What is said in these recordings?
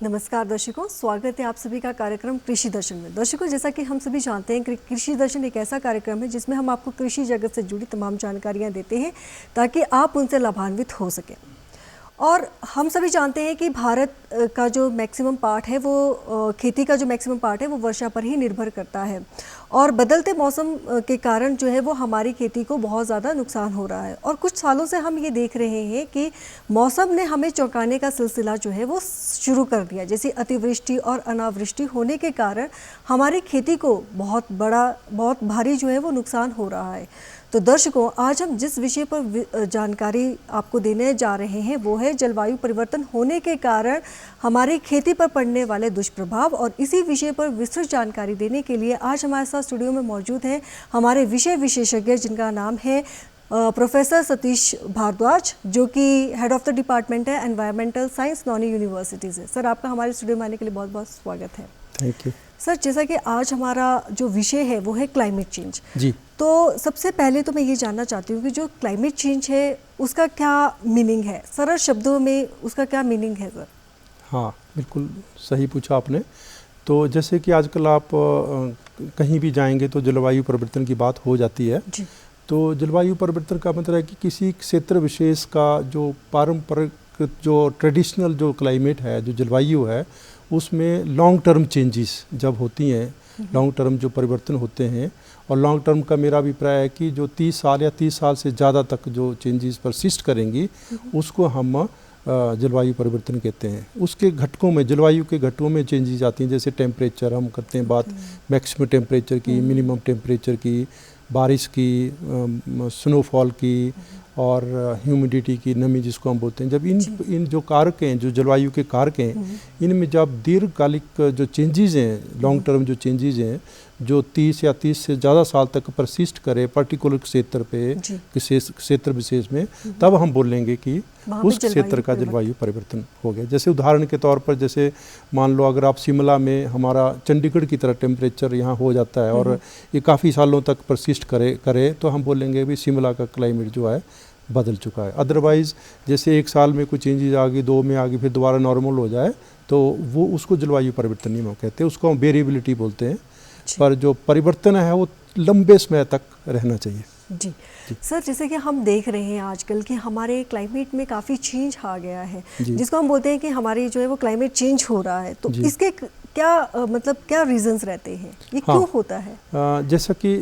नमस्कार दर्शकों, स्वागत है आप सभी का कार्यक्रम कृषि दर्शन में। दर्शकों, जैसा कि हम सभी जानते हैं कि कृषि दर्शन एक ऐसा कार्यक्रम है जिसमें हम आपको कृषि जगत से जुड़ी तमाम जानकारियां देते हैं ताकि आप उनसे लाभान्वित हो सकें। और हम सभी जानते हैं कि भारत का जो मैक्सिमम पार्ट है वो खेती का जो मैक्सिमम पार्ट है वो वर्षा पर ही निर्भर करता है और बदलते मौसम के कारण जो है वो हमारी खेती को बहुत ज़्यादा नुकसान हो रहा है। और कुछ सालों से हम ये देख रहे हैं कि मौसम ने हमें चौंकाने का सिलसिला जो है वो शुरू कर दिया। जैसे अतिवृष्टि और अनावृष्टि होने के कारण हमारी खेती को बहुत भारी जो है वो नुकसान हो रहा है। तो दर्शकों, आज हम जिस विषय पर जानकारी आपको देने जा रहे हैं वो है जलवायु परिवर्तन होने के कारण हमारी खेती पर पड़ने वाले दुष्प्रभाव। और इसी विषय पर विस्तृत जानकारी देने के लिए आज हमारे साथ स्टूडियो में मौजूद हैं हमारे विषय विशेषज्ञ, जिनका नाम है प्रोफेसर सतीश भारद्वाज, जो कि हेड ऑफ द डिपार्टमेंट है एनवायरमेंटल साइंस, नॉनी यूनिवर्सिटी से। सर, आपका हमारे स्टूडियो में आने के लिए बहुत बहुत स्वागत है। Thank you sir. जैसा कि आज हमारा जो विषय है वो है क्लाइमेट चेंज जी। तो सबसे पहले तो मैं ये जानना चाहती हूँ कि जो क्लाइमेट चेंज है उसका क्या मीनिंग है, सरल शब्दों में उसका क्या मीनिंग है सर? हाँ, बिल्कुल सही पूछा आपने। तो जैसे कि आजकल आप कहीं भी जाएंगे तो जलवायु परिवर्तन की बात हो जाती है जी। तो जलवायु परिवर्तन का मतलब है कि किसी क्षेत्र विशेष का जो पारंपरिक जो ट्रेडिशनल जो क्लाइमेट है, जो जलवायु है, उसमें लॉन्ग टर्म चेंजेस जब होती हैं, लॉन्ग टर्म जो परिवर्तन होते हैं। और लॉन्ग टर्म का मेरा अभिप्राय है कि जो 30 साल या 30 साल से ज़्यादा तक जो चेंजेस परसिस्ट करेंगी उसको हम जलवायु परिवर्तन कहते हैं। उसके घटकों में, जलवायु के घटकों में चेंजेस आती हैं। जैसे टेम्परेचर, हम करते हैं बात मैक्सिमम टेम्परेचर की, मिनिमम टेम्परेचर की, बारिश की, स्नोफॉल की और ह्यूमिडिटी की, नमी जिसको हम बोलते हैं। जब इन जो कारक हैं, जो जलवायु के कारक हैं, इनमें जब दीर्घकालिक जो चेंजेस हैं, लॉन्ग टर्म जो चेंजेस हैं, जो 30 या 30 से ज़्यादा साल तक परसिस्ट करे पर्टिकुलर क्षेत्र पे, क्षेत्र विशेष में, तब हम बोलेंगे कि उस क्षेत्र का जलवायु परिवर्तन हो गया। जैसे उदाहरण के तौर पर, जैसे मान लो अगर आप शिमला में, हमारा चंडीगढ़ की तरह टेम्परेचर यहाँ हो जाता है और ये काफ़ी सालों तक परसिस्ट करे तो हम बोलेंगे भी शिमला का क्लाइमेट जो है बदल चुका है। अदरवाइज़ जैसे एक साल में कुछ चेंजेस आ गई, 2 में आ गई, फिर दोबारा नॉर्मल हो जाए तो वो उसको जलवायु परिवर्तन नहीं कहते, उसको हम वेरिएबिलिटी बोलते हैं। पर जो परिवर्तन है वो लंबे समय तक रहना चाहिए। जी सर, जैसे कि हम देख रहे हैं आजकल कि हमारे क्लाइमेट में काफ़ी चेंज आ गया है, जिसको हम बोलते हैं कि हमारी जो है वो क्लाइमेट चेंज हो रहा है। तो इसके क्या मतलब क्या रीजंस रहते हैं, ये क्यों होता है? जैसा कि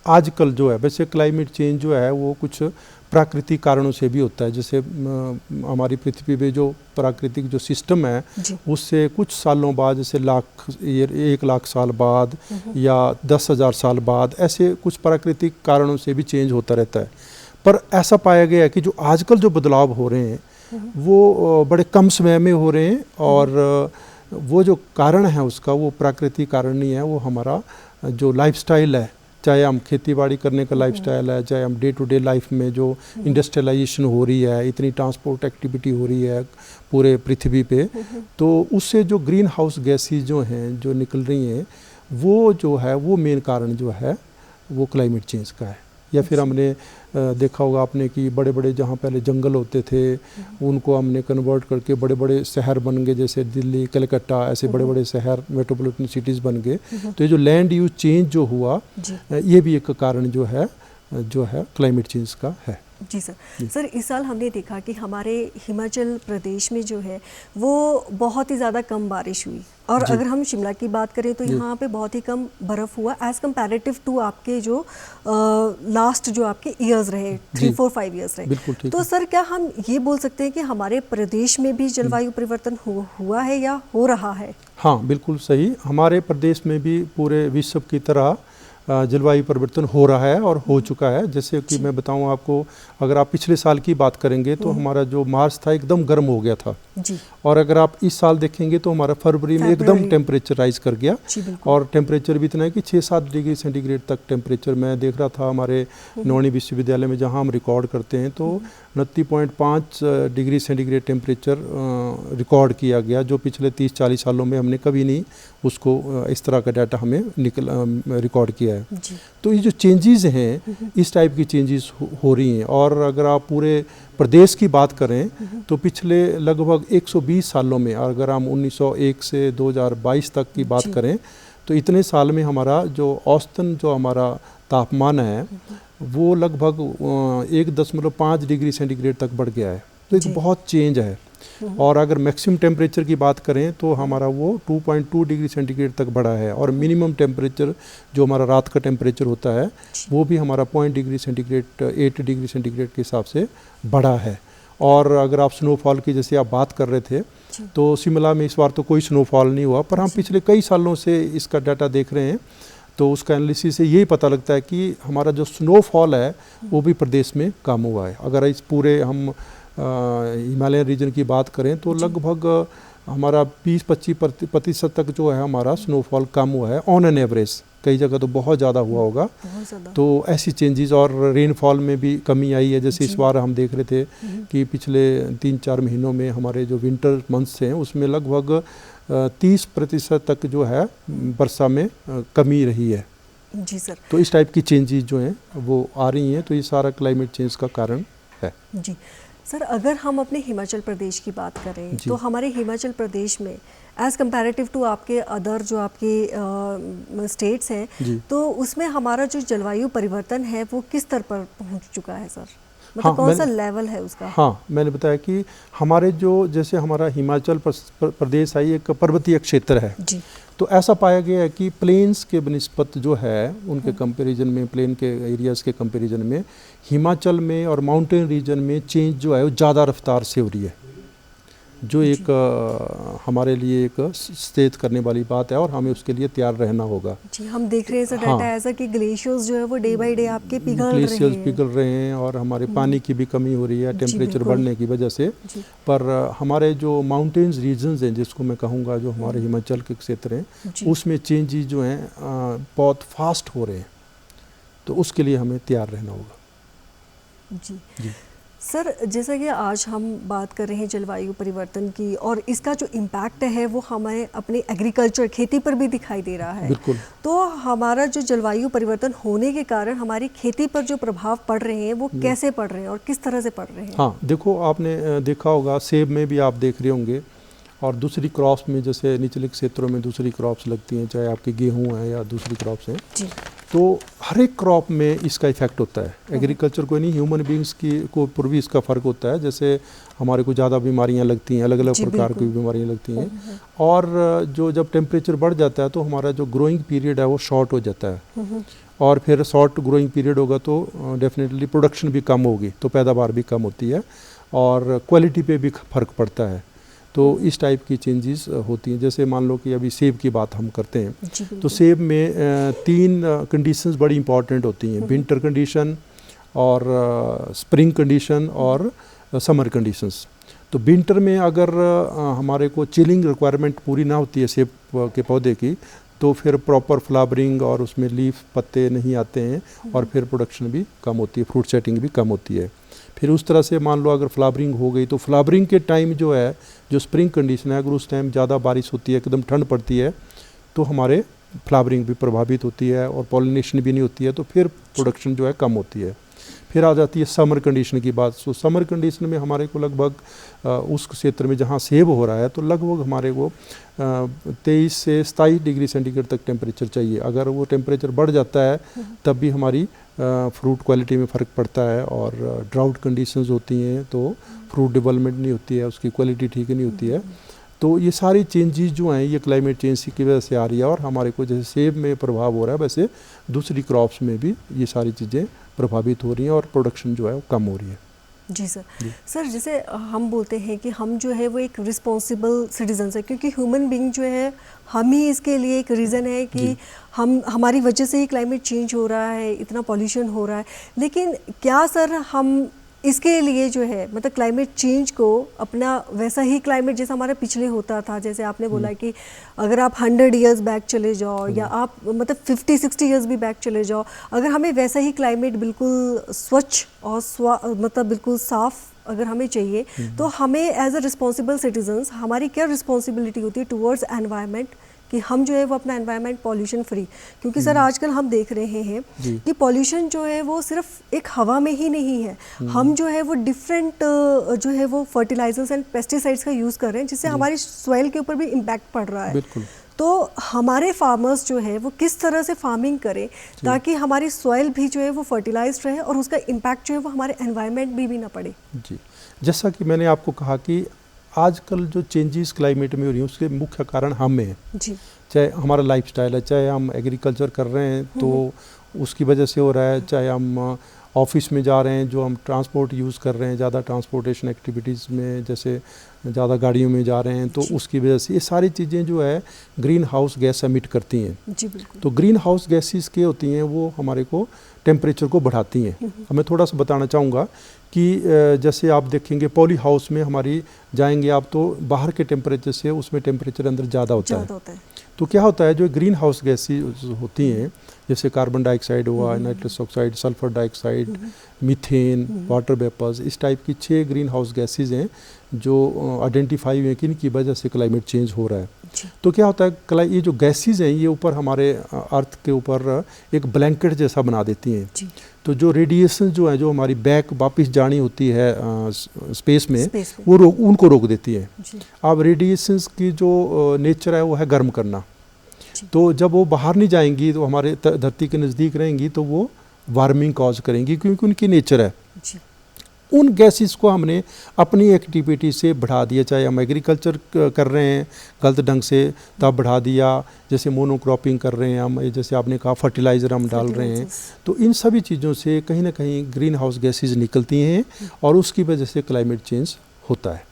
आजकल जो है, वैसे क्लाइमेट चेंज जो है वो कुछ प्राकृतिक कारणों से भी होता है। जैसे हमारी पृथ्वी पे जो प्राकृतिक जो सिस्टम है उससे कुछ सालों बाद, जैसे 1 लाख साल बाद या 10,000 साल बाद, ऐसे कुछ प्राकृतिक कारणों से भी चेंज होता रहता है। पर ऐसा पाया गया है कि जो आजकल जो बदलाव हो रहे हैं वो बड़े कम समय में हो रहे हैं और वो जो कारण है उसका, वो प्राकृतिक कारण नहीं है, वो हमारा जो लाइफस्टाइल है, चाहे हम खेतीबाड़ी करने का लाइफस्टाइल है, चाहे हम डे टू डे लाइफ में जो इंडस्ट्रियलाइजेशन हो रही है, इतनी ट्रांसपोर्ट एक्टिविटी हो रही है पूरे पृथ्वी पे, तो उससे जो ग्रीन हाउस गैसेस जो हैं, जो निकल रही हैं, वो जो है वो मेन कारण जो है वो क्लाइमेट चेंज का है। या फिर हमने देखा होगा आपने कि बड़े बड़े जहाँ पहले जंगल होते थे उनको हमने कन्वर्ट करके बड़े बड़े शहर बन गए, जैसे दिल्ली, कलकत्ता, ऐसे बड़े बड़े शहर, मेट्रोपॉलिटन सिटीज़ बन गए। तो ये जो लैंड यूज चेंज जो हुआ, ये भी एक कारण जो है क्लाइमेट चेंज का है। जी सर। सर, इस साल हमने देखा कि हमारे हिमाचल प्रदेश में जो है वो बहुत ही ज़्यादा कम बारिश हुई और अगर हम शिमला की बात करें तो यहाँ पे बहुत ही कम बर्फ़ हुआ एज़ कम्पैरेटिव टू आपके जो लास्ट जो आपके ईयर्स रहे, 3-4-5 ईयर्स रहे। तो सर, क्या हम ये बोल सकते हैं कि हमारे प्रदेश में भी जलवायु परिवर्तन हुआ है या हो रहा है? हाँ, बिल्कुल सही। हमारे प्रदेश में भी पूरे विश्व की तरह जलवायु परिवर्तन हो रहा है और हो चुका है। जैसे कि मैं बताऊं आपको, अगर आप पिछले साल की बात करेंगे तो हमारा जो मार्च था एकदम गर्म हो गया था जी। और अगर आप इस साल देखेंगे तो हमारा फरवरी में एकदम टेम्परेचर राइज कर गया और टेम्परेचर भी इतना है कि 6-7 डिग्री सेंटीग्रेड तक टेम्परेचर मैं देख रहा था हमारे नौणी विश्वविद्यालय में जहाँ हम रिकॉर्ड करते हैं। तो 29.5 डिग्री सेंटीग्रेड टेम्परेचर रिकॉर्ड किया गया, जो पिछले 30-40 सालों में हमने कभी नहीं उसको इस तरह का डाटा हमें रिकॉर्ड किया है। तो ये जो चेंजेस हैं इस टाइप की चेंजेस हो रही हैं। और अगर आप पूरे प्रदेश की बात करें तो पिछले लगभग 120 सालों में, अगर हम 1901 से 2022 तक की बात करें तो इतने साल में हमारा जो औसतन जो हमारा तापमान है वो लगभग 1.5 डिग्री सेंटीग्रेड तक बढ़ गया है। तो एक बहुत चेंज है। और अगर मैक्सिमम टेम्परेचर की बात करें तो हमारा वो 2.2 डिग्री सेंटीग्रेड तक बढ़ा है। और मिनिमम टेम्परेचर जो हमारा रात का टेम्परेचर होता है वो भी हमारा 0.8 डिग्री सेंटीग्रेड के हिसाब से बढ़ा है। और अगर आप स्नोफॉल की जैसे आप बात कर रहे थे तो शिमला में इस बार तो कोई स्नोफॉल नहीं हुआ, पर हम पिछले कई सालों से इसका डाटा देख रहे हैं तो उसका एनालिसिस से यही पता लगता है कि हमारा जो स्नोफॉल है वो भी प्रदेश में कम हुआ है। अगर इस पूरे हम हिमालयन रीजन की बात करें तो लगभग हमारा 20-25% तक जो है हमारा स्नोफॉल कम हुआ है ऑन एन एवरेज। कई जगह तो बहुत ज़्यादा हुआ होगा। तो ऐसी चेंजेस और रेनफॉल में भी कमी आई है। जैसे इस बार हम देख रहे थे कि पिछले 3-4 महीनों में हमारे जो विंटर मंथ्स हैं उसमें लगभग 30% तक जो है वर्षा में कमी रही है। जी सर। तो इस टाइप की चेंजेस जो हैं वो आ रही हैं। तो ये सारा क्लाइमेट चेंज का कारण है। जी सर, अगर हम अपने हिमाचल प्रदेश की बात करें तो हमारे हिमाचल प्रदेश में एज़ कम्पैरेटिव टू आपके अदर जो आपके स्टेट्स हैं तो उसमें हमारा जो जलवायु परिवर्तन है वो किस स्तर पर पहुंच चुका है सर? मतलब कौन सा लेवल है उसका? हाँ, मैंने बताया कि हमारे जो जैसे हमारा हिमाचल प्रदेश है एक पर्वतीय क्षेत्र है जी। तो ऐसा पाया गया है कि प्लेन्स के बनिस्बत जो है उनके कंपैरिजन में, प्लेन के एरियाज़ के कंपैरिजन में हिमाचल में और माउंटेन रीजन में चेंज जो है वो ज़्यादा रफ्तार से हो रही है, जो एक हमारे लिए एक सचेत करने वाली बात है और हमें उसके लिए तैयार रहना होगा। जी, हम देख रहे हैं सर डाटा ऐसा कि ग्लेशियर्स जो है वो डे बाय डे आपके पिघल रहे हैं और हमारे पानी की भी कमी हो रही है टेम्परेचर बढ़ने की वजह से। पर हमारे जो माउंटेन्स रीजन्स हैं जिसको मैं कहूँगा जो हमारे हिमाचल के क्षेत्र हैं उसमें चेंजेस जो हैं बहुत फास्ट हो रहे हैं। तो उसके लिए हमें तैयार रहना होगा। जी सर, जैसा कि आज हम बात कर रहे हैं जलवायु परिवर्तन की और इसका जो इम्पैक्ट है वो हमें अपने एग्रीकल्चर खेती पर भी दिखाई दे रहा है। बिल्कुल। तो हमारा जो जलवायु परिवर्तन होने के कारण हमारी खेती पर जो प्रभाव पड़ रहे हैं वो कैसे पड़ रहे हैं और किस तरह से पड़ रहे हैं? हाँ, देखो आपने देखा होगा सेब में भी आप देख रहे होंगे और दूसरी क्रॉप्स में जैसे निचले क्षेत्रों में दूसरी क्रॉप्स लगती हैं, चाहे आपकी गेहूँ है या दूसरी क्रॉप्स हैं जी। तो हर एक क्रॉप में इसका इफेक्ट होता है। एग्रीकल्चर को नहीं, ह्यूमन बींग्स की को पर भी इसका फ़र्क होता है। जैसे हमारे को ज़्यादा बीमारियां लगती हैं, अलग अलग प्रकार की बीमारियां लगती हैं। और जो जब टेम्परेचर बढ़ जाता है तो हमारा जो ग्रोइंग पीरियड है वो शॉर्ट हो जाता है और फिर शॉर्ट ग्रोइंग पीरियड होगा तो डेफिनेटली प्रोडक्शन भी कम होगी, तो पैदावार भी कम होती है और क्वालिटी पे भी फ़र्क पड़ता है। तो इस टाइप की चेंजेस होती हैं। जैसे मान लो कि अभी सेब की बात हम करते हैं तो सेब में 3 कंडीशंस बड़ी इंपॉर्टेंट होती हैं, विंटर कंडीशन और स्प्रिंग कंडीशन और समर कंडीशंस। तो विंटर में अगर हमारे को चिलिंग रिक्वायरमेंट पूरी ना होती है सेब के पौधे की तो फिर प्रॉपर फ्लावरिंग और उसमें लीफ पत्ते नहीं आते हैं और फिर प्रोडक्शन भी कम होती है, फ्रूट सेटिंग भी कम होती है। फिर उस तरह से मान लो अगर फ्लावरिंग हो गई तो फ्लावरिंग के टाइम जो है जो स्प्रिंग कंडीशन है, अगर उस टाइम ज़्यादा बारिश होती है, एकदम ठंड पड़ती है तो हमारे फ्लावरिंग भी प्रभावित होती है और पॉलिनेशन भी नहीं होती है, तो फिर प्रोडक्शन जो है कम होती है। फिर आ जाती है समर कंडीशन की बात। सो समर कंडीशन में हमारे को लगभग उस क्षेत्र में जहाँ सेब हो रहा है तो लगभग हमारे को 23 से 27 डिग्री सेंटीग्रेड तक टेम्परेचर चाहिए। अगर वो टेम्परेचर बढ़ जाता है तब भी हमारी फ्रूट क्वालिटी में फ़र्क पड़ता है और ड्राउट कंडीशंस होती हैं तो फ्रूट डेवलपमेंट नहीं होती है, उसकी क्वालिटी ठीक नहीं होती है। तो ये सारी चेंजेस जो हैं ये क्लाइमेट चेंज की वजह से आ रही है और हमारे को जैसे सेब में प्रभाव हो रहा है वैसे दूसरी क्रॉप्स में भी ये सारी चीज़ें प्रभावित हो रही हैं और प्रोडक्शन जो है वो कम हो रही है। जी सर। सर, जैसे हम बोलते हैं कि हम जो है वो एक रिस्पॉन्सिबल सिटीजन्स है क्योंकि ह्यूमन बीइंग जो है हम ही इसके लिए एक रीज़न है कि हमारी वजह से ही क्लाइमेट चेंज हो रहा है, इतना पॉल्यूशन हो रहा है। लेकिन क्या सर हम इसके लिए जो है मतलब क्लाइमेट चेंज को अपना वैसा ही क्लाइमेट जैसा हमारा पिछले होता था, जैसे आपने बोला कि अगर आप 100 ईयर्स बैक चले जाओ या आप मतलब 50-60 ईयर्स भी बैक चले जाओ, अगर हमें वैसा ही क्लाइमेट बिल्कुल स्वच्छ और मतलब बिल्कुल साफ अगर हमें चाहिए, तो हमें एज अ रिस्पॉन्सिबल सिटीजन्स हमारी क्या रिस्पॉन्सिबिलिटी होती है टुवर्ड्स एनवायरनमेंट कि हम जो है वो अपना एनवायरनमेंट पॉल्यूशन फ्री, क्योंकि सर आजकल हम देख रहे हैं कि पॉल्यूशन जो है वो सिर्फ एक हवा में ही नहीं है, हम जो है वो डिफरेंट जो है वो फर्टिलाइजर्स एंड पेस्टिसाइड्स का यूज़ कर रहे हैं, जिससे हमारी सॉइल के ऊपर भी इम्पैक्ट पड़ रहा है। तो हमारे फार्मर्स जो है वो किस तरह से फार्मिंग करें ताकि हमारी सॉइल भी जो है वो फर्टिलाइज्ड रहे और उसका इम्पैक्ट जो है वो हमारे एनवायरनमेंट भी ना पड़े। जी, जैसा कि मैंने आपको कहा कि आजकल जो चेंजेस क्लाइमेट में हो रही हैं उसके मुख्य कारण हम हैं जी। चाहे हमारा लाइफस्टाइल है, चाहे हम एग्रीकल्चर कर रहे हैं तो उसकी वजह से हो रहा है, चाहे हम ऑफिस में जा रहे हैं जो हम ट्रांसपोर्ट यूज़ कर रहे हैं, ज़्यादा ट्रांसपोर्टेशन एक्टिविटीज़ में जैसे ज़्यादा गाड़ियों में जा रहे हैं तो उसकी वजह से ये सारी चीज़ें जो है ग्रीन हाउस गैस एमिट करती हैं जी। बिल्कुल। तो ग्रीन हाउस गैसेस के होती हैं वो हमारे को टेम्परेचर को बढ़ाती हैं। मैं थोड़ा सा बताना चाहूँगा कि जैसे आप देखेंगे पॉली हाउस में हमारी जाएंगे आप तो बाहर के टेम्परेचर से उसमें टेम्परेचर अंदर ज़्यादा होता है। तो क्या होता है जो ग्रीन हाउस गैसेस होती हैं जैसे कार्बन डाइऑक्साइड हुआ, nitrous oxide, sulphur dioxide, methane, water vapours, इस टाइप की 6 ग्रीन हाउस गैसेज हैं जो आइडेंटिफाई हुए हैं कि इनकी वजह से क्लाइमेट चेंज हो रहा है। तो क्या होता है ये जो गैसेज हैं ये ऊपर हमारे अर्थ के ऊपर एक ब्लैंकेट जैसा बना देती हैं। तो जो रेडिएशन जो है जो हमारी बैक वापस जानी होती है स्पेस में वो उनको रोक देती है। अब रेडिएशंस की जो नेचर है वो है गर्म करना, तो जब वो बाहर नहीं जाएंगी तो हमारे धरती के नज़दीक रहेंगी तो वो वार्मिंग कॉज करेंगी क्योंकि उनकी नेचर है। उन गैसेस को हमने अपनी एक्टिविटी से बढ़ा दिया, चाहे हम एग्रीकल्चर कर रहे हैं गलत ढंग से तब बढ़ा दिया, जैसे मोनोक्रॉपिंग कर रहे हैं हम, जैसे आपने कहा फर्टिलाइज़र हम डाल रहे हैं, तो इन सभी चीज़ों से कहीं ना कहीं ग्रीन हाउस गैसेज निकलती हैं और उसकी वजह से क्लाइमेट चेंज होता है।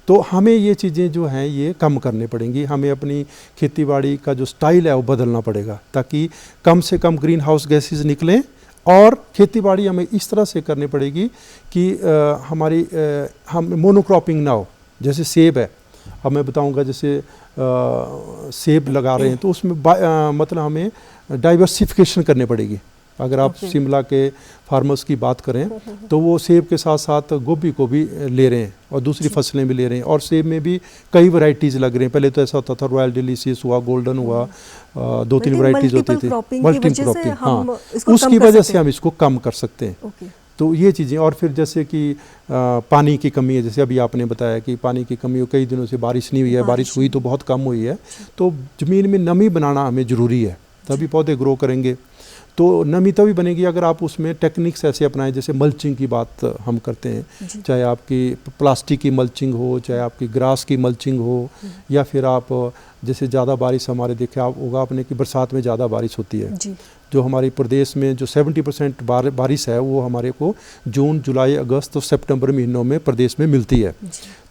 तो हमें ये चीज़ें जो हैं ये कम करनी पड़ेंगी, हमें अपनी खेतीबाड़ी का जो स्टाइल है वो बदलना पड़ेगा ताकि कम से कम ग्रीन हाउस गैसेज निकलें और खेतीबाड़ी हमें इस तरह से करनी पड़ेगी कि हम मोनोक्रॉपिंग ना हो। जैसे सेब है, अब मैं बताऊंगा जैसे सेब लगा रहे हैं तो उसमें मतलब हमें डाइवर्सिफिकेशन करनी पड़ेगी। अगर आप शिमला के फार्मर्स की बात करें तो वो सेब के साथ साथ गोभी को भी ले रहे हैं और दूसरी फसलें भी ले रहे हैं और सेब में भी कई वैरायटीज़ लग रहे हैं। पहले तो ऐसा होता था रॉयल डिलीशियस हुआ, गोल्डन हुआ, 2-3 वैरायटीज़ होती थी। मल्टी क्रॉपिंग, हाँ, उसकी वजह से हम इसको कम कर सकते हैं। तो ये चीज़ें, और फिर जैसे कि पानी की कमी है, जैसे अभी आपने बताया कि पानी की कमी हो, कई दिनों से बारिश नहीं हुई है, बारिश हुई तो बहुत कम हुई है, तो ज़मीन में नमी बनाना हमें ज़रूरी है तभी पौधे ग्रो करेंगे। तो नमी तभी बनेगी अगर आप उसमें टेक्निक्स ऐसे अपनाएं, जैसे मल्चिंग की बात हम करते हैं, चाहे आपकी प्लास्टिक की मल्चिंग हो, चाहे आपकी ग्रास की मल्चिंग हो, या फिर आप जैसे ज़्यादा बारिश हमारे देखे आप होगा आपने कि बरसात में ज़्यादा बारिश होती है, जो हमारे प्रदेश में जो 70% बारिश है वो हमारे को जून, जुलाई, अगस्त और सितंबर महीनों में प्रदेश में मिलती है।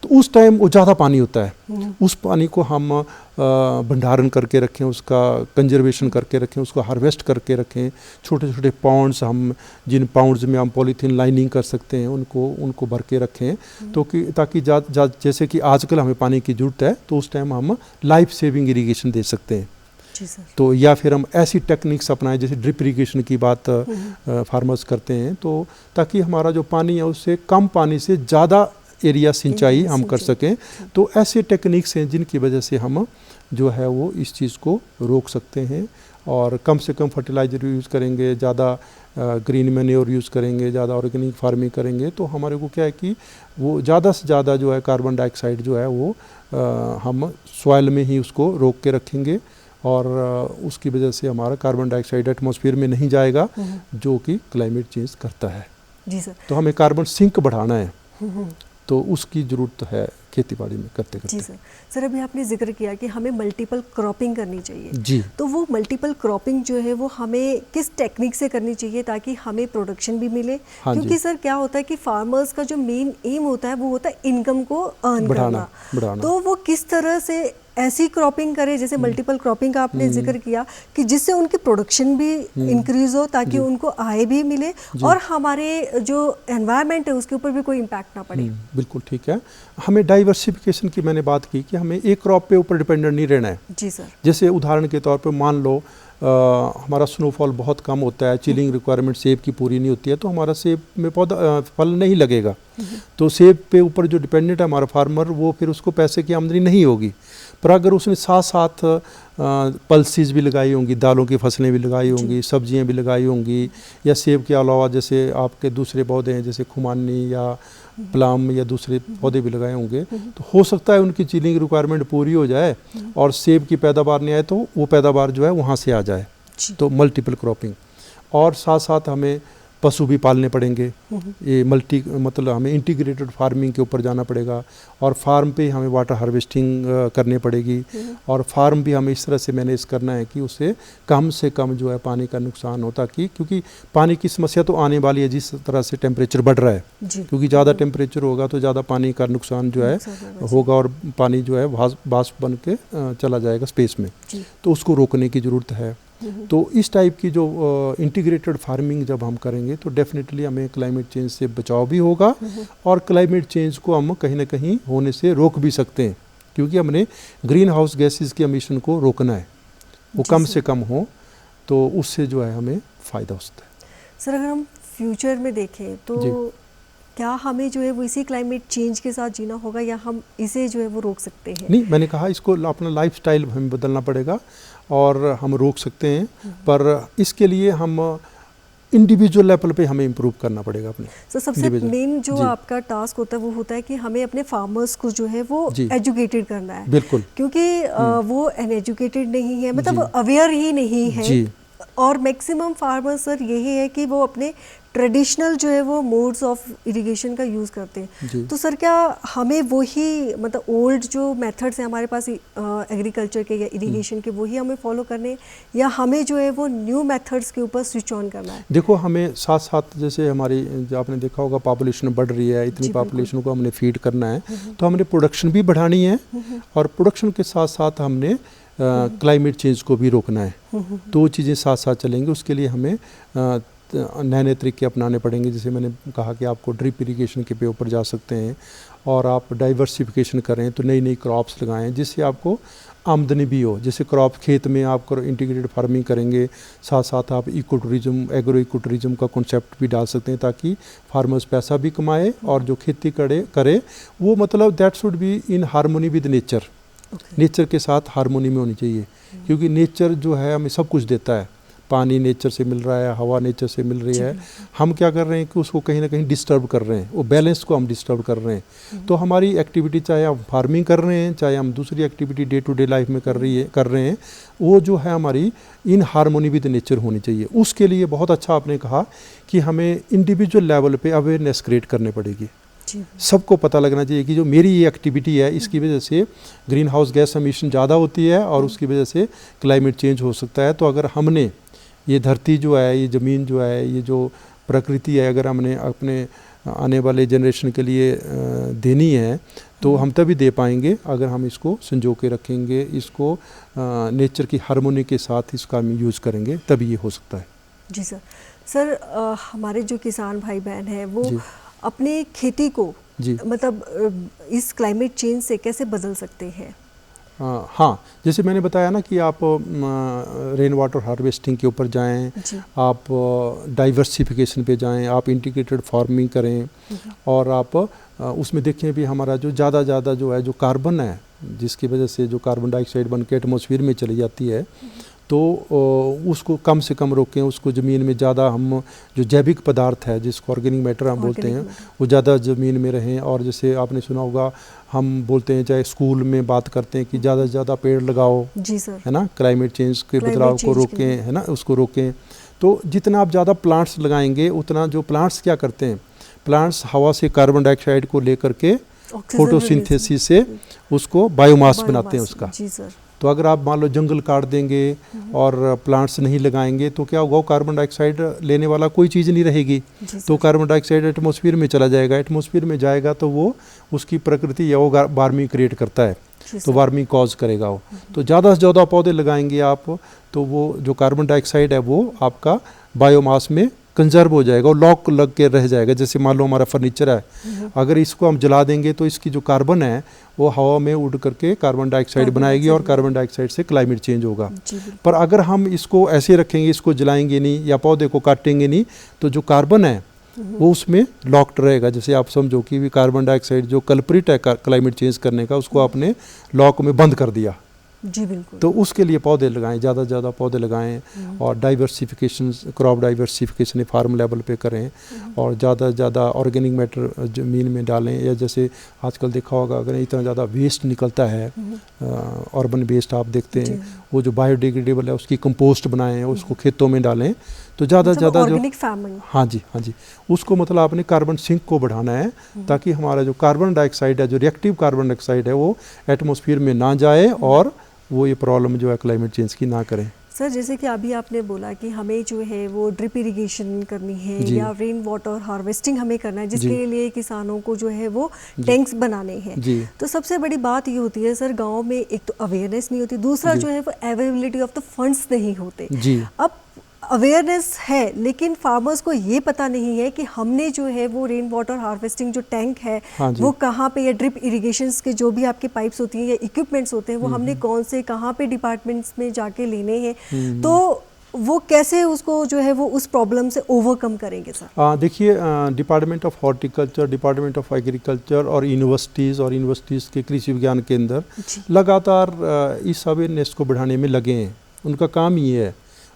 तो उस टाइम वो ज़्यादा पानी होता है, उस पानी को हम भंडारण करके रखें, उसका कंजर्वेशन करके रखें, उसको हार्वेस्ट करके रखें। छोटे छोटे पाउंड्स, हम जिन पाउंड्स में हम पॉलीथीन लाइनिंग कर सकते हैं उनको भर के रखें, तो कि ताकि जैसे कि आजकल हमें पानी की ज़रूरत है तो उस टाइम हम लाइफ सेविंग इरिगेशन दे सकते हैं। तो या फिर हम ऐसी टेक्निक्स अपनाएं जैसे ड्रिप इरिगेशन की बात फार्मर्स करते हैं, तो ताकि हमारा जो पानी है उससे कम पानी से ज़्यादा एरिया सिंचाई हम कर सकें। तो ऐसे टेक्निक्स हैं जिनकी वजह से हम जो है वो इस चीज़ को रोक सकते हैं और कम से कम फर्टिलाइज़र यूज़ करेंगे, ज़्यादा ग्रीन मैन्योर यूज़ करेंगे, ज़्यादा ऑर्गेनिक फार्मिंग करेंगे, तो हमारे को क्या है कि वो ज़्यादा से ज़्यादा जो है कार्बन डाइऑक्साइड जो है वो हम सॉइल में ही उसको रोक के रखेंगे और उसकी वजह से हमारा कार्बन डाइऑक्साइड एटमॉस्फेयर में नहीं जाएगा जो कि क्लाइमेट चेंज करता है। जी सर। तो हमें कार्बन सिंक बढ़ाना है, तो उसकी ज़रूरत है खेतीबाड़ी में करते करते। जी सर। सर अभी आपने जिक्र किया कि हमें मल्टीपल क्रॉपिंग करनी चाहिए जी, तो वो मल्टीपल क्रॉपिंग जो है वो हमें किस टेक्निक से करनी चाहिए ताकि हमें प्रोडक्शन भी मिले? हाँ, क्योंकि सर क्या होता है कि फार्मर्स का जो मेन एम होता है वो होता है इनकम को अर्न करना, तो वो किस तरह से ऐसी क्रॉपिंग करें, जैसे मल्टीपल क्रॉपिंग का आपने जिक्र किया, कि जिससे उनकी प्रोडक्शन भी इंक्रीज हो, ताकि उनको आय भी मिले और हमारे जो एनवायरनमेंट है उसके ऊपर भी कोई इम्पैक्ट ना पड़े। बिल्कुल ठीक है। हमें डाइवर्सिफिकेशन की मैंने बात की कि हमें एक क्रॉप पे ऊपर डिपेंडेंट नहीं रहना है। जी सर। जैसे उदाहरण के तौर पर मान लो हमारा स्नोफॉल बहुत कम होता है, चिलिंग रिक्वायरमेंट सेब की पूरी नहीं होती है, तो हमारा सेब में पौधा फल नहीं लगेगा। तो सेब पे ऊपर जो डिपेंडेंट है हमारा फार्मर, वो फिर उसको पैसे की आमदनी नहीं होगी। पर अगर उसने साथ साथ पल्सीज भी लगाई होंगी, दालों की फसलें भी लगाई होंगी, सब्जियां भी लगाई होंगी, या सेब के अलावा जैसे आपके दूसरे पौधे हैं जैसे खुमानी या प्लम या दूसरे पौधे भी लगाए होंगे, तो हो सकता है उनकी चिलिंग रिक्वायरमेंट पूरी हो जाए और सेब की पैदावार नहीं आए तो वो पैदावार जो है वहाँ से आ जाए। तो मल्टीपल क्रॉपिंग, और साथ साथ हमें पशु भी पालने पड़ेंगे। ये मतलब हमें इंटीग्रेटेड फार्मिंग के ऊपर जाना पड़ेगा, और फार्म पे हमें वाटर हार्वेस्टिंग करनी पड़ेगी, और फार्म भी हमें इस तरह से मैनेज करना है कि उससे कम से कम जो है पानी का नुकसान हो, ताकि क्योंकि पानी की समस्या तो आने वाली है जिस तरह से टेम्परेचर बढ़ रहा है, क्योंकि ज़्यादा टेम्परेचर होगा तो ज़्यादा पानी का नुकसान जो है होगा, और पानी जो है वाष्प बन के चला जाएगा स्पेस में, तो उसको रोकने की ज़रूरत है। तो इस टाइप की जो इंटीग्रेटेड फार्मिंग जब हम करेंगे तो डेफिनेटली हमें क्लाइमेट चेंज से बचाव भी होगा, और क्लाइमेट चेंज को हम कहीं ना कहीं होने से रोक भी सकते हैं, क्योंकि हमने ग्रीन हाउस गैसेस के एमिशन को रोकना है, वो कम से कम हो, तो उससे जो है हमें फ़ायदा होता है। सर, अगर हम फ्यूचर में देखें तो क्या हमें जो है वो इसी क्लाइमेट चेंज के साथ जीना होगा, या हम इसे जो है वो रोक सकते हैं? नहीं, मैंने कहा इसको अपना लाइफस्टाइल हमें बदलना पड़ेगा और हम रोक सकते हैं, पर इसके लिए हम इंडिविजुअल लेवल पे हमें इम्प्रूव करना पड़ेगा अपने। तो सबसे मेन जो आपका टास्क होता है वो होता है कि हमें अपने फार्मर्स को जो है वो एजुकेटेड करना है। बिल्कुल। क्योंकि वो अनएजुकेटेड नहीं है, मतलब अवेयर ही नहीं है, और मैक्सिमम फार्मर्स सर यही है कि वो अपने ट्रेडिशनल जो है वो मोड्स ऑफ इरिगेशन का यूज़ करते हैं। तो सर, क्या हमें वही मतलब ओल्ड जो मेथड्स हैं हमारे पास एग्रीकल्चर के या इरिगेशन के, वही हमें फॉलो करने, या हमें जो है वो न्यू मेथड्स के ऊपर स्विच ऑन करना है? देखो, हमें साथ साथ जैसे हमारी जो आपने देखा होगा पॉपुलेशन बढ़ रही है, इतनी पॉपुलेशन को हमने फीड करना है, तो हमने प्रोडक्शन भी बढ़ानी है, और प्रोडक्शन के साथ साथ हमने क्लाइमेट चेंज को भी रोकना है। दो चीज़ें साथ साथ चलेंगी। उसके लिए हमें नए नए तरीके अपनाने पड़ेंगे। जैसे मैंने कहा कि आपको ड्रिप इरिगेशन के पे ऊपर जा सकते हैं, और आप डाइवर्सिफिकेशन करें तो नई नई क्रॉप्स लगाएं जिससे आपको आमदनी भी हो। जैसे क्रॉप खेत में आप इंटीग्रेटेड फार्मिंग करेंगे, साथ साथ आप eco tourism, agro eco tourism का कॉन्सेप्ट भी डाल सकते हैं, ताकि फार्मर्स पैसा भी कमाए और जो खेती करे वो मतलब that should be in harmony with nature. Nature के साथ हार्मोनी में होनी चाहिए, क्योंकि नेचर जो है हमें सब कुछ देता है। पानी नेचर से मिल रहा है, हवा नेचर से मिल रही है, हम क्या कर रहे हैं कि उसको कहीं ना कहीं डिस्टर्ब कर रहे हैं, वो बैलेंस को हम डिस्टर्ब कर रहे हैं। तो हमारी एक्टिविटी, चाहे हम फार्मिंग कर रहे हैं, चाहे हम दूसरी activity day to day life में कर रहे हैं, वो जो है हमारी इन हार्मोनी विद नेचर होनी चाहिए। उसके लिए बहुत अच्छा आपने कहा कि हमें इंडिविजुअल लेवल पे अवेयरनेस क्रिएट करनी पड़ेगी। सबको पता लगना चाहिए कि जो मेरी ये एक्टिविटी है इसकी वजह से ग्रीन हाउस गैस एमिशन ज़्यादा होती है और उसकी वजह से क्लाइमेट चेंज हो सकता है। तो अगर हमने ये धरती जो है, ये ज़मीन जो है, ये जो प्रकृति है, अगर हमने अपने आने वाले जनरेशन के लिए देनी है तो हम तभी दे पाएंगे अगर हम इसको संजो के रखेंगे, इसको नेचर की हार्मोनी के साथ इसका हम यूज़ करेंगे, तभी ये हो सकता है। जी सर। सर, हमारे जो किसान भाई बहन हैं वो अपने खेती को मतलब इस क्लाइमेट चेंज से कैसे बदल सकते हैं? हाँ, जैसे मैंने बताया ना कि आप रेन वाटर हार्वेस्टिंग के ऊपर जाएं, आप डाइवर्सिफिकेशन पे जाएं, आप इंटीग्रेटेड फार्मिंग करें, और आप उसमें देखें भी हमारा जो ज़्यादा जो है जो कार्बन है, जिसकी वजह से जो कार्बन डाइऑक्साइड बन के एटमॉस्फेयर में चली जाती है, तो उसको कम से कम रोकें। उसको ज़मीन में ज़्यादा हम जो जैविक पदार्थ है जिसको ऑर्गेनिक मैटर हम बोलते हैं वो ज़्यादा ज़मीन में रहें। और जैसे आपने सुना होगा, हम बोलते हैं, चाहे स्कूल में बात करते हैं कि ज़्यादा से ज़्यादा पेड़ लगाओ, जी सर, है ना, क्लाइमेट चेंज के बदलाव को रोकें, है ना, उसको रोकें। तो जितना आप ज़्यादा प्लांट्स लगाएंगे उतना, जो प्लांट्स क्या करते हैं, प्लांट्स हवा से कार्बन डाइऑक्साइड को लेकर के फोटोसिंथेसिस से उसको बायोमास बनाते हैं उसका। तो अगर आप मान लो जंगल काट देंगे और प्लांट्स नहीं लगाएंगे तो क्या होगा, कार्बन डाइऑक्साइड लेने वाला कोई चीज़ नहीं रहेगी, तो कार्बन डाइऑक्साइड एटमॉस्फेयर में चला जाएगा। एटमॉस्फेयर में जाएगा तो वो उसकी प्रकृति या वो वार्मिंग क्रिएट करता है, तो वार्मिंग कॉज करेगा वो। तो ज़्यादा से ज़्यादा पौधे लगाएंगे आप तो वो जो कार्बन डाइऑक्साइड है वो आपका बायोमास में कंजर्व हो जाएगा और लॉक लग के रह जाएगा। जैसे मान लो हमारा फर्नीचर है, अगर इसको हम जला देंगे तो इसकी जो कार्बन है वो हवा में उड़ करके कार्बन डाइऑक्साइड बनाएगी और कार्बन डाइऑक्साइड से क्लाइमेट चेंज होगा। पर अगर हम इसको ऐसे रखेंगे, इसको जलाएंगे नहीं या पौधे को काटेंगे नहीं, तो जो कार्बन है वो उसमें लॉक्ड रहेगा। जैसे आप समझो कि कार्बन डाइऑक्साइड जो कल्प्रिट है क्लाइमेट चेंज करने का, उसको आपने लॉक में बंद कर दिया। जी बिल्कुल। तो उसके लिए पौधे लगाएं, ज़्यादा से ज़्यादा पौधे लगाएं और diversification, crop diversification farm level पे करें और ज़्यादा से ज़्यादा ऑर्गेनिक मैटर ज़मीन में डालें। या जैसे आजकल देखा होगा, अगर इतना ज़्यादा वेस्ट निकलता है, अर्बन वेस्ट आप देखते हैं, वो जो बायोडिग्रेडेबल है उसकी कंपोस्ट बनाएं, उसको खेतों में डालें, तो ज़्यादा से ज़्यादा ऑर्गेनिक फार्मिंग, हाँ जी, उसको मतलब आपने कार्बन सिंक को बढ़ाना है ताकि हमारा जो कार्बन डाइऑक्साइड है, जो रिएक्टिव कार्बन डाइऑक्साइड है, वो एटमॉस्फेयर में ना जाए और वो ये प्रॉब्लम जो है क्लाइमेट चेंज की ना करें। सर, जैसे कि अभी आपने बोला कि हमें जो है वो ड्रिप इरिगेशन करनी है या रेन वाटर हार्वेस्टिंग हमें करना है, जिसके लिए किसानों को जो है वो टैंक्स बनाने हैं। तो सबसे बड़ी बात ये होती है सर, गांव में एक तो अवेयरनेस नहीं होती, दूसरा जो है वो अवेलेबिलिटी ऑफ द फंड्स नहीं होते। अब अवेयरनेस है लेकिन फार्मर्स को ये पता नहीं है कि हमने जो है वो रेन वाटर हार्वेस्टिंग जो टैंक है वो कहाँ पे, या ड्रिप इरिगेशंस के जो भी आपके पाइप्स होती हैं या इक्विपमेंट्स होते हैं वो हमने कौन से कहाँ पे डिपार्टमेंट्स में जाके लेने हैं, तो वो कैसे उसको जो है वो उस प्रॉब्लम से ओवरकम करेंगे सर? देखिए, department of horticulture, department of agriculture और यूनिवर्सिटीज़ के कृषि विज्ञान केंद्र लगातार इस अवेयरनेस को बढ़ाने में लगे हैं। उनका काम ये है,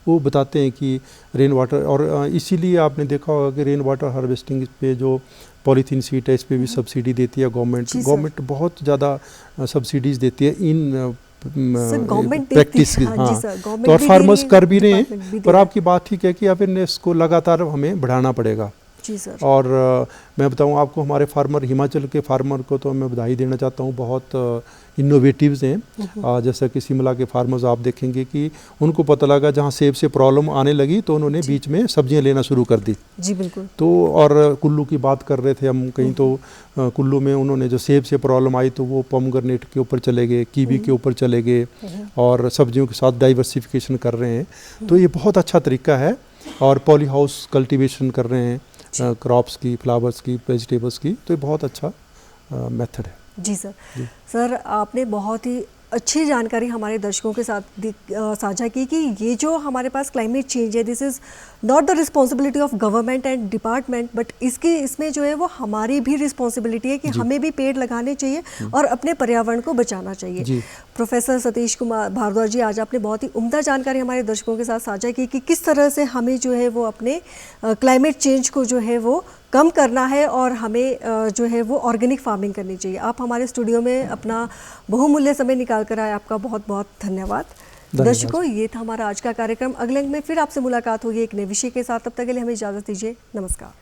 वो बताते हैं कि रेन वाटर, और इसीलिए आपने देखा होगा कि रेन वाटर हार्वेस्टिंग पे जो पॉलीथीन सीट है इस पे भी सब्सिडी देती है गवर्नमेंट बहुत ज़्यादा सब्सिडीज़ देती है इन प्रैक्टिस। हाँ, तो और फार्मर्स कर भी रहे हैं, पर आपकी बात ठीक है कि अवेयरनेस को लगातार हमें बढ़ाना पड़ेगा। जी सर। और मैं बताऊं आपको, हमारे फार्मर, हिमाचल के फार्मर को तो मैं बधाई देना चाहता हूं, बहुत इनोवेटिव्स हैं। जैसा कि शिमला के फार्मर्स आप देखेंगे कि उनको पता लगा जहां सेब से प्रॉब्लम आने लगी तो उन्होंने बीच में सब्जियां लेना शुरू कर दी। जी बिल्कुल। तो और कुल्लू की बात कर रहे थे हम कहीं, तो कुल्लू में उन्होंने जो सेब से प्रॉब्लम आई तो वो पोमग्रेनेट के ऊपर चले गए, कीवी के ऊपर चले गए और सब्जियों के साथ डाइवर्सिफिकेशन कर रहे हैं। तो ये बहुत अच्छा तरीका है। और पॉली हाउस कल्टिवेशन कर रहे हैं क्रॉप्स की, फ्लावर्स की, वेजिटेबल्स की, तो ये बहुत अच्छा मेथड है। जी सर। सर, आपने बहुत ही अच्छी जानकारी हमारे दर्शकों के साथ साझा की कि ये जो हमारे पास क्लाइमेट चेंज है, this is not the responsibility of government and department, but इसमें जो है वो हमारी भी रिस्पॉन्सिबिलिटी है कि हमें भी पेड़ लगाने चाहिए और अपने पर्यावरण को बचाना चाहिए। प्रोफेसर सतीश कुमार भारद्वाज जी, आज आपने बहुत ही उम्दा जानकारी हमारे दर्शकों के साथ साझा की कि किस तरह से हमें जो है वो अपने क्लाइमेट चेंज को जो है वो कम करना है और हमें जो है वो ऑर्गेनिक फार्मिंग करनी चाहिए। आप हमारे स्टूडियो में अपना बहुमूल्य समय निकाल कर आए, आपका बहुत बहुत धन्यवाद। दर्शकों, ये था हमारा आज का कार्यक्रम। अगले अंक में फिर आपसे मुलाकात होगी एक नए विषय के साथ। तब तक के लिए हमें इजाज़त दीजिए। नमस्कार।